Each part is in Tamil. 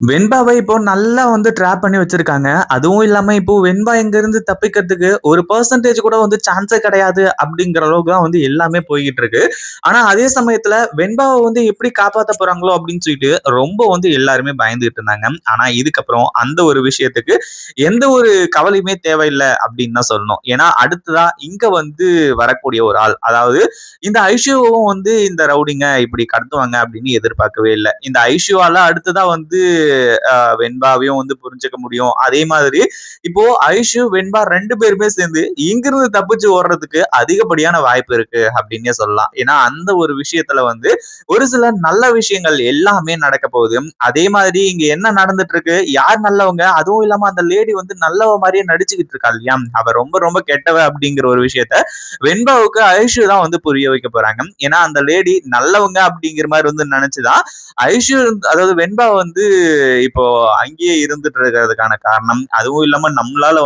வெண்பாவ இப்போ நல்லா ட்ராப் பண்ணி வச்சிருக்காங்க. அதுவும் இல்லாம இப்போ வெண்பா இங்கருந்து தப்பிக்கிறதுக்கு ஒரு பெர்சன்டேஜ் கூட சான்ஸே கிடையாது அப்படிங்கிற அளவுக்கு தான் எல்லாமே போய்க்கிட்டு இருக்கு. ஆனா அதே சமயத்துல வெண்பாவ எப்படி காப்பாத்த போறாங்களோ அப்படின்னு சொல்லிட்டு ரொம்ப எல்லாருமே பயந்துட்டு இருந்தாங்க. ஆனா இதுக்கப்புறம் அந்த ஒரு விஷயத்துக்கு எந்த ஒரு கவலையுமே தேவையில்ல அப்படின்னு தான் சொல்லணும். ஏன்னா அடுத்ததா இங்க வரக்கூடிய ஒரு ஆள். அதாவது இந்த ஐஷுவும் இந்த ரவுடிங்க இப்படி கடத்துவாங்க அப்படின்னு எதிர்பார்க்கவே இல்ல. இந்த ஐஷுவால அடுத்ததா வெண்பாவையும் புரிஞ்சுக்க முடியும். அதே மாதிரி இப்போ ஐஷு, வெண்பா 2 பேருமே சேர்ந்து இங்கிருந்து தப்பிச்சு ஓடுறதுக்கு அதிகப்படியான வாய்ப்பு இருக்கு அப்படின்னே சொல்லலாம். ஏன்னா அந்த ஒரு விஷயத்துல ஒரு சில நல்ல விஷயங்கள் எல்லாமே நடக்க போகுது. அதே மாதிரி இங்க என்ன நடந்துட்டு இருக்கு, யார் நல்லவங்க, அதுவும் இல்லாம அந்த லேடி நல்லவ மாதிரியே நடிச்சுக்கிட்டு இருக்கா இல்லையா, அவ ரொம்ப ரொம்ப கெட்டவ அப்படிங்கிற ஒரு விஷயத்த வெண்பாவுக்கு ஐஷு தான் புரிய வைக்க போறாங்க. ஏன்னா அந்த லேடி நல்லவங்க அப்படிங்கிற மாதிரி நினைச்சுதான் ஐஷு, அதாவது வெண்பா இப்போ அங்கேயே இருந்துட்டு இருக்கிறதுக்கான காரணம். அதுவும் இல்லாம நம்மளால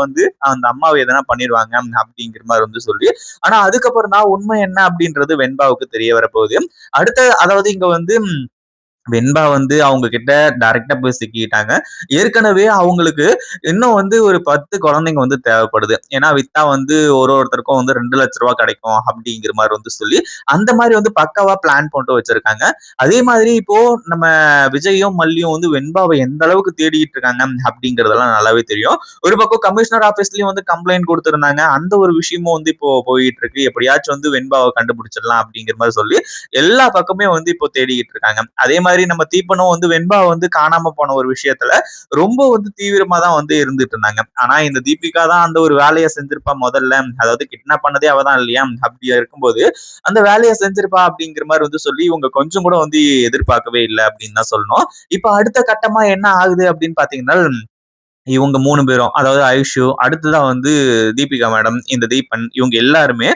அந்த அம்மாவை எதனா பண்ணிடுவாங்க அப்படிங்கிற மாதிரி சொல்லி, ஆனா அதுக்கப்புறம் தான் உண்மை என்ன அப்படின்றது வெண்பாவுக்கு தெரிய வரப்போகுது. அடுத்த, அதாவது இங்க வெண்பா அவங்க கிட்ட டைரக்டா போய் சிக்கிட்டாங்க. ஏற்கனவே அவங்களுக்கு இன்னும் ஒரு 10 குழந்தைங்க தேவைப்படுது. ஏன்னா வித்தா ஒருத்தருக்கும் ரூ. 2,00,000 கிடைக்கும் அப்படிங்கிற மாதிரி சொல்லி அந்த மாதிரி பக்காவா பிளான் போட்டு வச்சிருக்காங்க. அதே மாதிரி இப்போ நம்ம விஜயும் மல்லியும் வெண்பாவை எந்த அளவுக்கு தேடிட்டு இருக்காங்க அப்படிங்கறதெல்லாம் நல்லாவே தெரியும். ஒரு பக்கம் கமிஷனர் ஆபீஸ்லயும் கம்ப்ளைண்ட் கொடுத்திருந்தாங்க. அந்த ஒரு விஷயமும் இப்போ போயிட்டு இருக்கு. எப்படியாச்சும் வெண்பாவை கண்டுபிடிச்சிடலாம் அப்படிங்கிற மாதிரி சொல்லி எல்லா பக்கமே இப்போ தேடிக்கிட்டு இருக்காங்க. அதே மாதிரி நம்ம தீபனும் வெண்பா காணாம போன ஒரு விஷயத்துல ரொம்ப தீவிரமா தான் இருந்துட்டு இருந்தாங்க. ஆனா இந்த தீபிகா தான் அந்த ஒரு வேலையை செஞ்சிருப்பா முதல்ல. அதாவது கிட்னாப் பண்ணதே அவதான் இல்லையா, அப்படி இருக்கும்போது அந்த வேலையை செஞ்சிருப்பா அப்படிங்கிற மாதிரி சொல்லி இவங்க கொஞ்சம் கூட எதிர்பார்க்கவே இல்லை அப்படின்னு தான் சொல்லணும். இப்ப அடுத்த கட்டமா என்ன ஆகுது அப்படின்னு பாத்தீங்கன்னா, இவங்க 3 பேரும், அதாவது ஐஷு, அடுத்ததான் தீபிகா மேடம், இந்த தீபன், இவங்க எல்லாருமே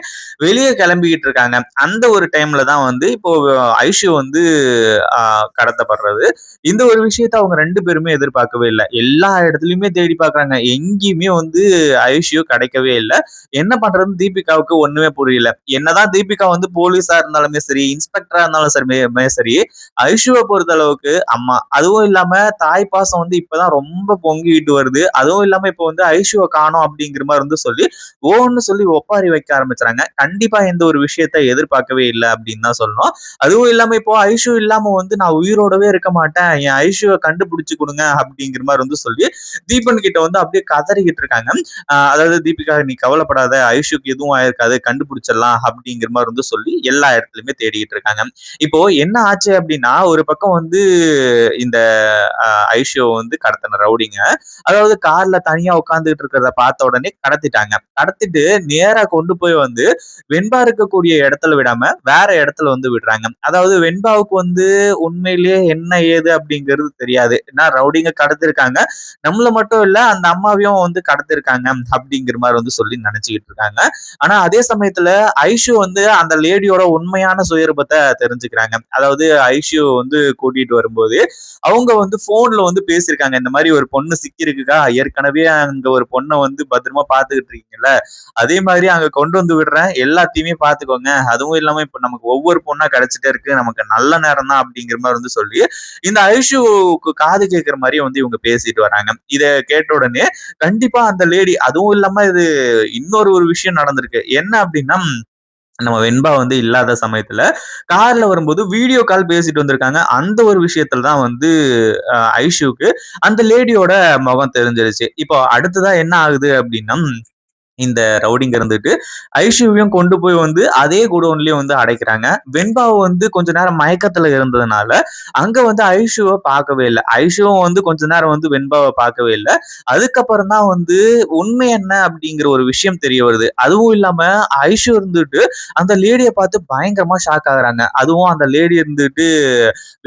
வெளியே கிளம்பிக்கிட்டு இருக்காங்க. அந்த ஒரு டைம்ல தான் இப்போ ஐஷு கடத்தப்படுறது. இந்த ஒரு விஷயத்த அவங்க 2 பேருமே எதிர்பார்க்கவே இல்ல. எல்லா இடத்துலயுமே தேடி பார்க்கறாங்க. எங்கேயுமே ஐஷு கிடைக்கவே இல்ல. என்ன பண்றதுன்னு தீபிகாவுக்கு ஒண்ணுமே புரியல. என்னதான் தீபிகா போலீஸா இருந்தாலுமே சரி, இன்ஸ்பெக்டரா இருந்தாலும் சரி, ஐஷுவை பொறுத்த அளவுக்கு அம்மா. அதுவும் இல்லாம தாய் பாசம் இப்பதான் ரொம்ப பொங்கிட்டு வருது. அதுவும் இல்லாம இப்போ ஐஷுவை காணோம் அப்படிங்கிற மாதிரி சொல்லி ஓன்னு சொல்லி ஒப்பாரி வைக்க ஆரம்பிச்சாங்க. கண்டிப்பா இந்த ஒரு விஷயத்த எதிர்பார்க்கவே இல்லை அப்படின்னு தான் சொல்லணும். அதுவும் இல்லாம இப்போ ஐஷு இல்லாம நான் உயிரோடவே இருக்க மாட்டேன், என் ஐஷுவை கண்டுபிடிச்சு கொடுங்க அப்படிங்கிற மாதிரி சொல்லி தீபன் கிட்ட அப்படியே கதறிக்கிட்டு இருக்காங்க. அதாவது தீபிகா நீ கவலைப்படாத, ஐஷுக்கு எதுவும் ஆயிருக்காது, கண்டுபிடிச்சிடலாம் அப்படிங்கிற மாதிரி சொல்லி எல்லா இடத்துலயுமே தேடிக்கிட்டு இருக்காங்க. இப்போ என்ன ஆச்சு அப்படின்னா, ஒரு பக்கம் இந்த ஐஷு கடத்தின ரவுடிங்க, அதாவது கார்ல தனியா உட்கார்ந்துட்டு இருக்கிறத பார்த்த உடனே கடத்திட்டாங்க. கடத்திட்டு நேரா கொண்டு போய் வெண்பா இருக்கக்கூடிய இடத்துல விடாம வேற இடத்துல விடுறாங்க. அதாவது வெண்பாவுக்கு உண்மையிலேயே என்ன ஏது அப்படிங்கிறது தெரியாது. ஏன்னா ரவுடிங்க கடத்திருக்காங்க, நம்மள மட்டும் இல்ல அந்த அம்மாவையும் கடத்திருக்காங்க அப்படிங்கிற மாதிரி சொல்லி நினைச்சுக்கிட்டு இருக்காங்க. ஆனா அதே சமயத்துல ஐஷு அந்த லேடியோட உண்மையான சுயரூபத்தை தெரிஞ்சுக்கிறாங்க. அதாவது ஐஷு கூட்டிட்டு வரும்போது அவங்க போன்ல பேசியிருக்காங்க. இந்த மாதிரி ஒரு பொண்ணு சிக்கி இருக்குக்கா, ஏற்கனவே அங்க ஒரு பொண்ணை பத்திரமா பாத்துக்கிட்டு இருக்கீங்கல்ல, அதே மாதிரி அங்க கொண்டு விடுறேன், எல்லாத்தையுமே பாத்துக்கோங்க. அதுவும் இல்லாம இப்ப நமக்கு ஒவ்வொரு பொண்ணா கிடைச்சிட்டே இருக்கு, நமக்கு நல்ல நேரம் தான் அப்படிங்கிற மாதிரி சொல்லி இந்த ஐஷுக்கு காது கேட்கிற மாதிரி இவங்க பேசிட்டு வராங்க. இத கேட்ட உடனே கண்டிப்பா அந்த லேடி, அதுவும் இல்லாம இது இன்னொரு ஒரு விஷயம் நடந்திருக்கு. என்ன அப்படின்னா, நம்ம வெண்பா இல்லாத சமயத்துல கார்ல வரும்போது வீடியோ கால் பேசிட்டு வந்திருக்காங்க. அந்த ஒரு விஷயத்துல தான் ஐஷுக்கு அந்த லேடியோட முகம் தெரிஞ்சிருச்சு. இப்போ அடுத்ததா என்ன ஆகுது அப்படின்னா, இந்த ரவுடிங்க ஐஷுவையும் கொண்டு போய் அதே குடோன்லயே அடைக்கிறாங்க. வெண்பாவை கொஞ்ச நேரம் மயக்கத்துல இருந்ததுனால அங்க ஐஷுவை பார்க்கவே இல்லை. ஐஷுவும் கொஞ்ச நேரம் வெண்பாவை பார்க்கவே இல்லை. அதுக்கப்புறம் தான் உண்மை என்ன அப்படிங்கிற ஒரு விஷயம் தெரிய வருது. அதுவும் இல்லாம ஐஷு அந்த லேடியை பார்த்து பயங்கரமா ஷாக் ஆகுறாங்க. அதுவும் அந்த லேடி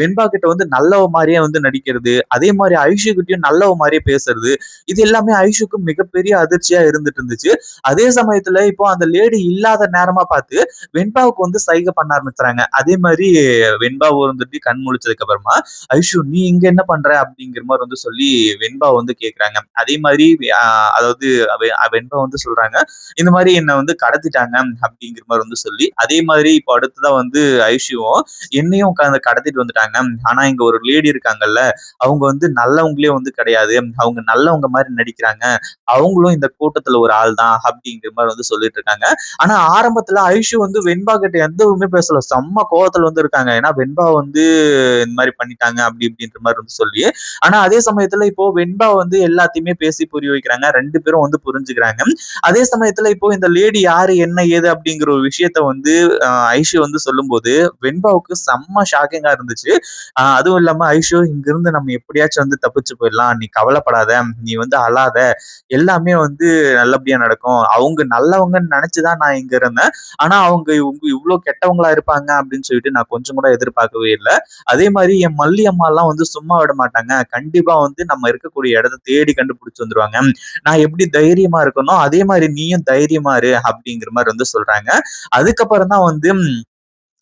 வெண்பா கிட்ட நல்லவ மாதிரியே நடிக்கிறது, அதே மாதிரி ஐஷு கிட்டயும் நல்லவ மாதிரியே பேசுறது, இது எல்லாமே ஐஷுக்கு மிகப்பெரிய அதிர்ச்சியா இருந்துட்டு இருந்துச்சு. அதே சமயத்துல இப்போ அந்த லேடி இல்லாத நேரமா பார்த்து வெண்பாவுக்கு வந்து சைகை பண்ண ஆரம்பிச்சுறாங்க. அதே மாதிரி வெண்பா வந்துட்டு கண் முழிச்சதுக்கு அப்புறமா ஐஷு நீ இங்க என்ன பண்ற அப்படிங்கிற மாதிரி வந்து சொல்லி வெண்பா வந்து கேக்குறாங்க. அதே மாதிரி அதாவது வெண்பா வந்து சொல்றாங்க இந்த மாதிரி என்ன வந்து கடத்திட்டாங்க அப்படிங்கிற மாதிரி வந்து சொல்லி, அதே மாதிரி இப்போ அடுத்ததான் வந்து ஐஷுவும் என்னையும் கடத்திட்டு வந்துட்டாங்க. ஆனா இங்க ஒரு லேடி இருக்காங்கல்ல, அவங்க வந்து நல்லவங்களே வந்து கிடையாது, அவங்க நல்லவங்க மாதிரி நடிக்கிறாங்க, அவங்களும் இந்த கூட்டத்துல ஒரு ஆள் தான் அப்படிங்கிற மாதிரி வந்து சொல்லிட்டு இருக்காங்க. ஆனா ஆரம்பத்துல ஐஷு வந்து வெண்பா கிட்ட எதுவுமே பேசல, செம்ம கோவத்துல வந்து இருக்காங்க. ஏன்னா வெண்பா வந்து இந்த மாதிரி பண்ணிட்டாங்க அப்படி இப்படின்ற மாதிரி வந்து சொல்லி. ஆனா அதே சமயத்துல இப்போ வெண்பா வந்து எல்லாத்தையுமே பேசி புரிய வைக்கிறாங்க, 2 பேரும் வந்து புரிஞ்சுக்கிறாங்க. அதே சமயத்துல இப்போ இந்த லேடி யாரு என்ன ஏது அப்படிங்கிற ஒரு விஷயத்த வந்து ஐஷு வந்து சொல்லும்போது வெண்பாவுக்கு செம்ம ஷாக்கிங்கா இருந்துச்சு. அதுவும் இல்லாம ஐஷு இங்க இருந்து நம்ம எப்படியாச்சும் வந்து தப்பிச்சு போயிடலாம், நீ கவலைப்படாத, நீ வந்து அழாத, எல்லாமே வந்து நல்லபடியா நடக்கும், அவங்க நல்லவங்கன்னு நினைச்சுதான் நான் இங்க இருந்தேன், ஆனா அவங்க இவங்க இவ்வளவு கெட்டவங்களா இருப்பாங்க அப்படின்னு சொல்லிட்டு நான் கொஞ்சம் கூட எதிர்பார்க்கவே இல்லை. அதே மாதிரி என் மல்லி அம்மா எல்லாம் வந்து சும்மா விட மாட்டாங்க, கண்டிப்பா வந்து நம்ம இருக்கக்கூடிய இடத்த தேடி கண்டுபிடிச்சு வந்துருவாங்க, நான் எப்படி தைரியமா இருக்கணும் அதே மாதிரி நீயும் தைரியமா இரு அப்படிங்கிற மாதிரி வந்து சொல்றாங்க. அதுக்கப்புறம் தான் வந்து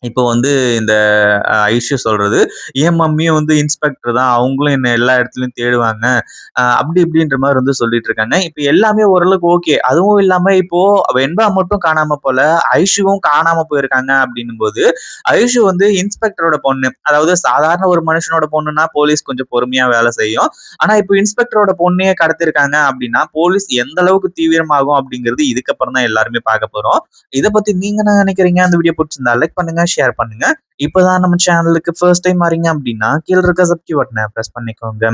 இப்போ வந்து இந்த ஐஷு சொல்றது, என் மம்மியும் வந்து இன்ஸ்பெக்டர் தான், அவங்களும் என்ன எல்லா இடத்துலயும் தேடுவாங்க, அப்படி இப்படின்ற மாதிரி வந்து சொல்லிட்டு இருக்காங்க. இப்ப எல்லாமே ஓரளவுக்கு ஓகே. அதுவும் இல்லாம இப்போ வெண்பா மட்டும் காணாம போல, ஐஷுவும் காணாம போயிருக்காங்க அப்படின்னும் போது ஐஷு வந்து இன்ஸ்பெக்டரோட பொண்ணு, அதாவது சாதாரண ஒரு மனுஷனோட பொண்ணுன்னா போலீஸ் கொஞ்சம் பொறுமையா வேலை செய்யும். ஆனா இப்போ இன்ஸ்பெக்டரோட பொண்ணையே கடத்திருக்காங்க அப்படின்னா போலீஸ் எந்த அளவுக்கு தீவிரமாகும் அப்படிங்கிறது இதுக்கப்புறம் தான் எல்லாருமே பார்க்க போறோம். இத பத்தி நீங்க என்ன நினைக்கிறீங்க? அந்த வீடியோ பிடிச்சிருந்தா லைக் பண்ணுங்க, ஷேர் பண்ணுங்க. இப்பதான் நம்ம சேனலுக்கு ஃபர்ஸ்ட் டைம் வரீங்க அப்படின்னா கீழ இருக்க சப்ஸ்கிரைப் பட்டனை பிரஸ் பண்ணிக்கோங்க.